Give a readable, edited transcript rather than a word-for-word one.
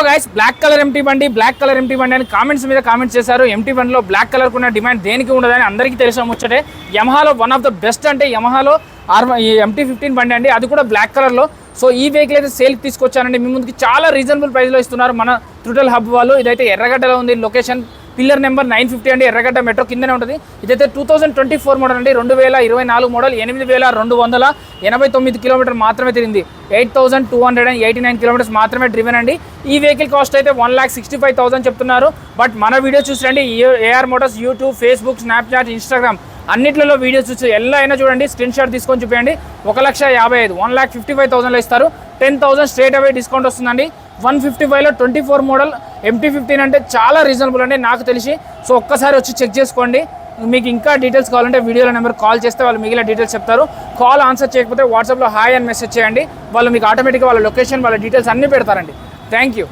Guys, black colour empty బండి అని comments మీద కామెంట్స్ చేశారు. MT1 లో బ్లాక్ కలర్ కున్న డిమాండ్ దేనికి ఉండదని అందరికీ తెలిసిన ముచ్చటే. యమహాలో వన్ ఆఫ్ ద బెస్ట్ అంటే యమహాలో MT-15 బండి అండి, అది కూడా బ్లాక్ కలర్లో. సో ఈ వెహికల్ అయితే సేల్కి తీసుకొచ్చానండి మీ ముందుకి. చాలా రీజనబుల్ ప్రైస్లో ఇస్తున్నారు మన త్రుటల్ హబ్ వాళ్ళు. ఇదైతే ఎర్రగడ్డలో ఉంది, లొకేషన్ పిల్లర్ నెంబర్ 950 అండి, ఎర్రగడ్డ మెట్రో కిందనే ఉంటుంది. ఇదైతే 2024 మోడల్ అండి, 2024 మోడల్, 8289 కిలోమీటర్ మాత్రమే తిరిగింది. 8289 కిలోమీటర్స్ మాత్రమే డ్రివెన్ అండి. ఈ వెహికల్ కాస్ట్ అయితే 1,65,000 చెప్తున్నారు. బట్ మన వీడియో చూసిరండి, AR motors YouTube, Facebook, Snapchat, Instagram అన్నిట్లలో వీడియోస్ చూసి ఎలా అయినా చూడండి, స్క్రీన్ షాట్ తీసుకొని చూపించండి. 1,55,000 1,55,000లో ఇస్తారు. 10,000 స్ట్రేట్ అవే డిస్కౌంట్ వస్తుందండి. 155లో 24 మోడల్ MT-15 అంటే చాలా రీజనబుల్ అండి నాకు తెలిసి. సో ఒక్కసారి వచ్చి చెక్ చేసుకోండి. మీకు ఇంకా డీటెయిల్స్ కావాలంటే వీడియోలో నెంబర్ కాల్ చేస్తే వాళ్ళు మిగిలిన డీటెయిల్స్ చెప్తారు. కాల్ ఆన్సర్ చేయకపోతే వాట్సాప్లో హాయ్ అని మెసేజ్ చేయండి, వాళ్ళు మీకు ఆటోమేటిక్గా వాళ్ళ లొకేషన్, వాళ్ళ డీటెయిల్స్ అన్నీ పెడతారండి. Thank you.